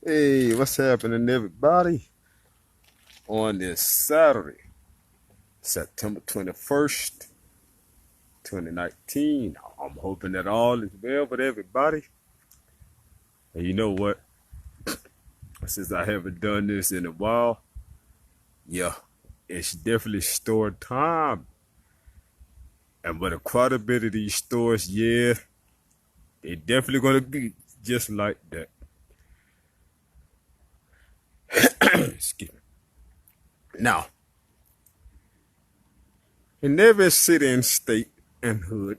Hey, what's happening, everybody? On this Saturday, September 21st, 2019, I'm hoping that all is well with everybody. And you know what? Since I haven't done this in a while, yeah, it's definitely store time. And with quite a bit of these stores, yeah, they definitely gonna be just like that. Excuse me. Now, in every city and state and hood,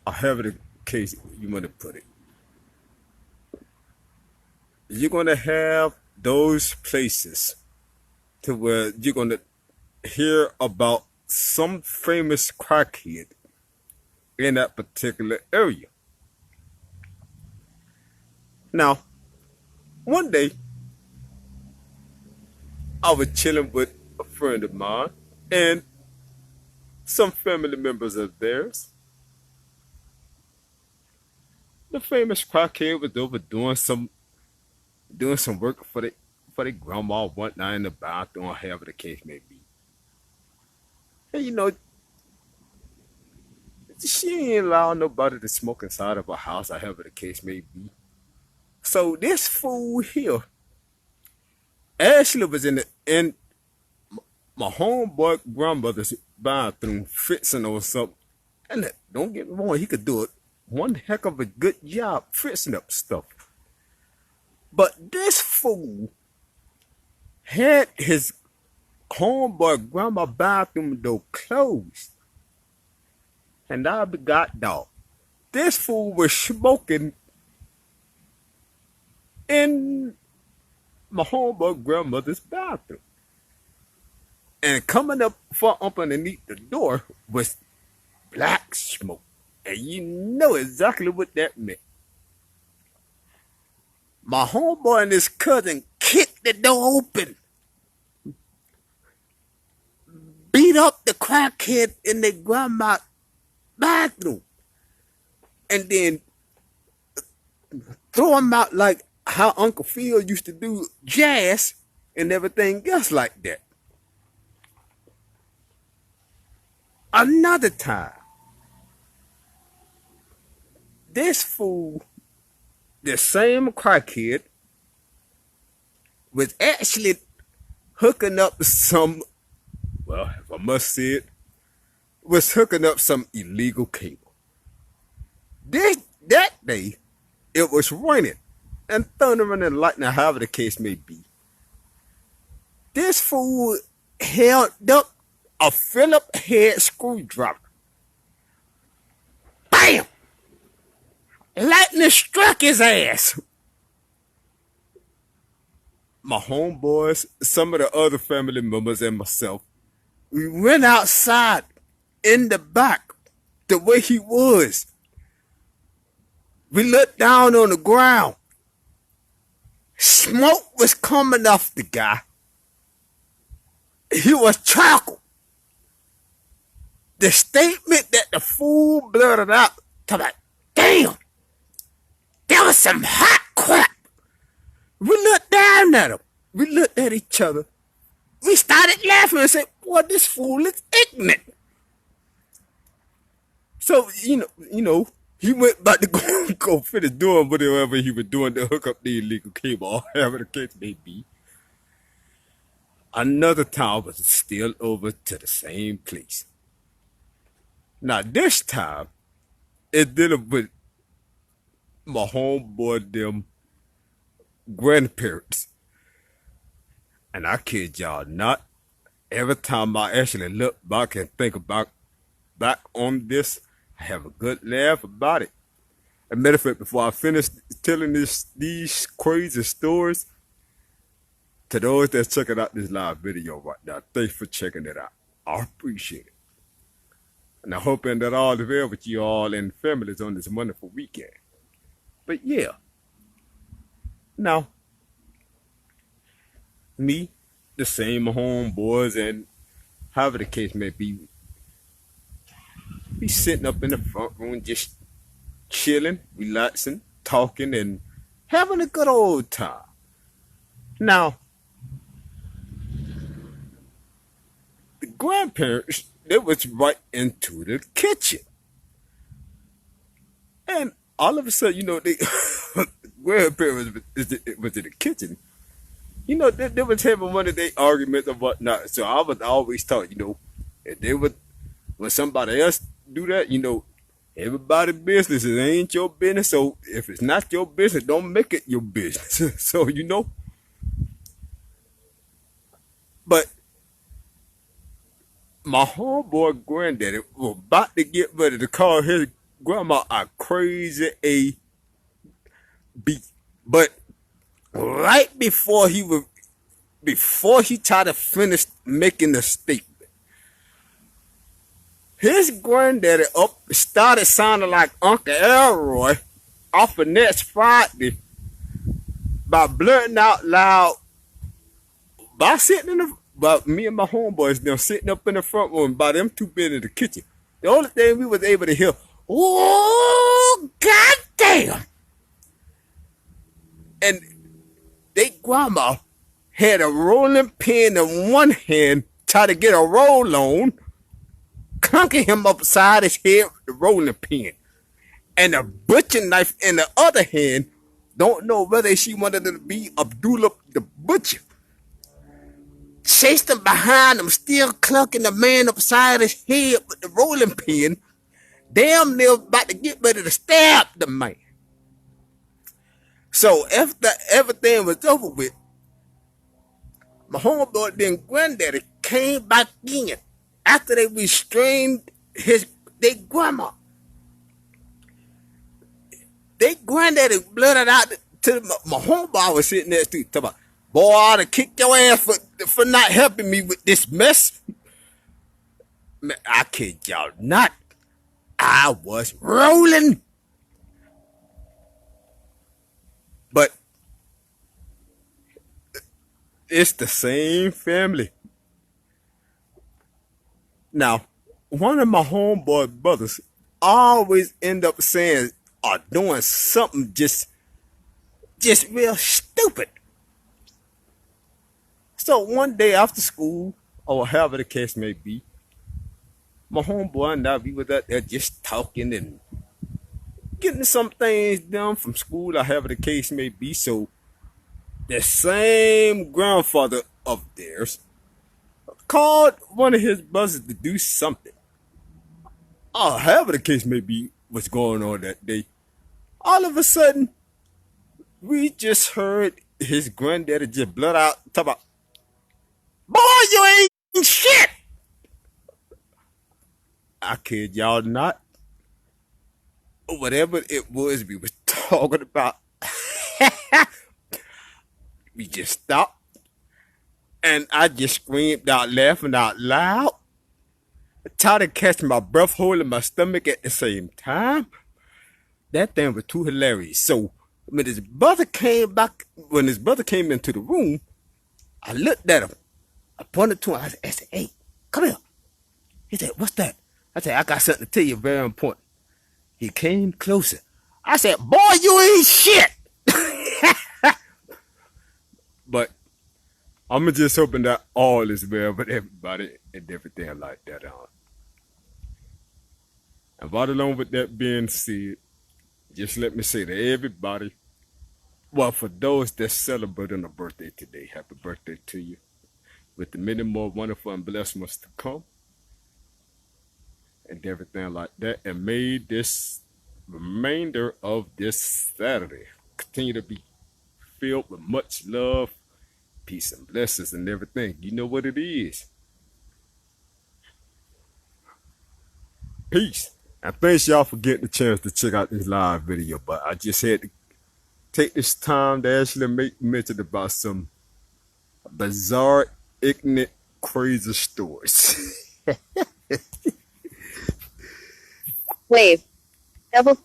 or however the case you want to put it, you're gonna have those places to where you're gonna hear about some famous crackhead in that particular area. Now, one day I was chilling with a friend of mine and some family members of theirs. The famous crackhead was over doing some work for the grandma one night in the bathroom, or however the case may be. And she ain't allow nobody to smoke inside of her house, or however the case may be. So this fool here actually was in my homeboy grandmother's bathroom fixing or something. And don't get me wrong, he could do it one heck of a good job fixing up stuff. But this fool had his homeboy grandma bathroom door closed. And I got dog. This fool was smoking in my homeboy grandmother's bathroom. And coming up underneath the door was black smoke. And you know exactly what that meant. My homeboy and his cousin kicked the door open, beat up the crackhead in their grandma's bathroom, and then throw him out like how Uncle Phil used to do jazz and everything else like that. Another time, this fool, the same crackhead, was actually hooking up some, well, if I must say it, was hooking up some illegal cable. That day, it was raining and thundering and lightning, however the case may be. This fool held up a Phillip head screwdriver. Bam! Lightning struck his ass. My homeboys, some of the other family members, and myself, we went outside in the back the way he was. We looked down on the ground. Smoke was coming off the guy. He was charcoal. The statement that the fool blurted out, to like, damn, that was some hot crap. We looked down at him. We looked at each other. We started laughing and said, boy, this fool is ignorant. So, he went back to go finish doing whatever he was doing to hook up the illegal cable, or whatever the case may be. Another time was still over to the same place. Now, this time, it dealing with my homeboy, them grandparents. And I kid y'all not, every time I actually look back and think about back on this, I have a good laugh about it. As a matter of fact, before I finish telling these crazy stories, to those that's checking out this live video right now, thanks for checking it out. I appreciate it. And I'm hoping that all is well with you all and families on this wonderful weekend. But yeah, now, me, the same homeboys, and however the case may be, we sitting up in the front room just chilling, relaxing, talking, and having a good old time. Now, the grandparents, they was right into the kitchen. And all of a sudden, they grandparents was in the kitchen. They was having one of their arguments and whatnot. So I was always taught, if they would, when somebody else do that, everybody's business. It ain't your business. So if it's not your business, don't make it your business. So, but my homeboy granddaddy was about to get ready to call his grandma a crazy A B. But right before he tried to finish making the statement, his granddaddy up started sounding like Uncle Elroy off of next Friday by blurting out loud by me and my homeboys them sitting up in the front room by them two being in the kitchen. The only thing we was able to hear, oh goddamn! And they grandma had a rolling pin in one hand, trying to get a roll on, clunking him upside his head with the rolling pin. And a butcher knife in the other hand, don't know whether she wanted to be Abdullah the butcher. Chased him behind him, still clunking the man upside his head with the rolling pin, damn near about to get ready to stab the man. So after everything was over with, my homeboy then granddaddy came back in after they restrained their grandma. They granddaddy blurted out to my homeboy was sitting there talking about, boy, I done kicked your ass for not helping me with this mess. Man, I kid y'all not. I was rolling. But it's the same family. Now, one of my homeboy brothers always end up saying or doing something just real stupid. So one day after school, or however the case may be, my homeboy and I, we were out there just talking and getting some things done from school, or however the case may be. So the same grandfather of theirs called one of his brothers to do something. Or however the case may be, what's going on that day. All of a sudden, we just heard his granddaddy just blurt out, talk about, boy, you ain't shit. I kid y'all not. Whatever it was we was talking about, we just stopped. And I just screamed out laughing out loud. I tried to catch my breath holding my stomach at the same time. That thing was too hilarious. So when his brother came into the room, I looked at him. I pointed to him. I said, hey, come here. He said, what's that? I said, I got something to tell you very important. He came closer. I said, boy, you ain't shit. But I'm just hoping that all is well with everybody and everything like that. And right along with that being said, just let me say to everybody, well, for those that celebrating a birthday today, happy birthday to you. With the many more wonderful and blessed ones to come. And everything like that. And may this remainder of this Saturday continue to be filled with much love, peace, and blessings and everything. You know what it is. Peace. And thanks y'all for getting the chance to check out this live video. But I just had to take this time to actually make mention about some bizarre, ignorant, crazy stories. Wave. Double.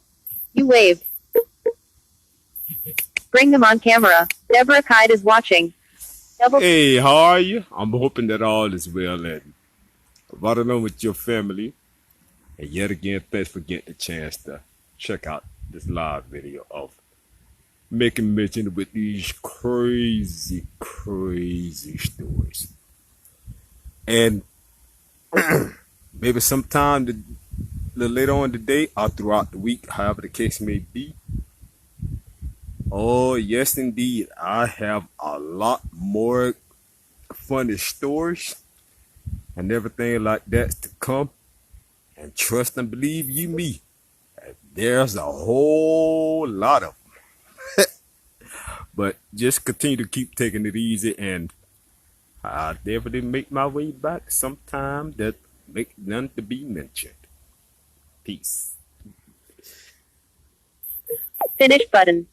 You waved. Bring them on camera. Deborah Kide is watching. Double. Hey, how are you? I'm hoping that all is well and right along with your family. And yet again, thanks for getting the chance to check out this live video of making mention with these crazy, crazy stories. And maybe sometime little later on today or throughout the week, however the case may be. Oh, yes, indeed. I have a lot more funny stories and everything like that to come. And trust and believe you me, there's a whole lot of them. But just continue to keep taking it easy, and I'll definitely make my way back sometime that make none to be mentioned. Peace. Finish button.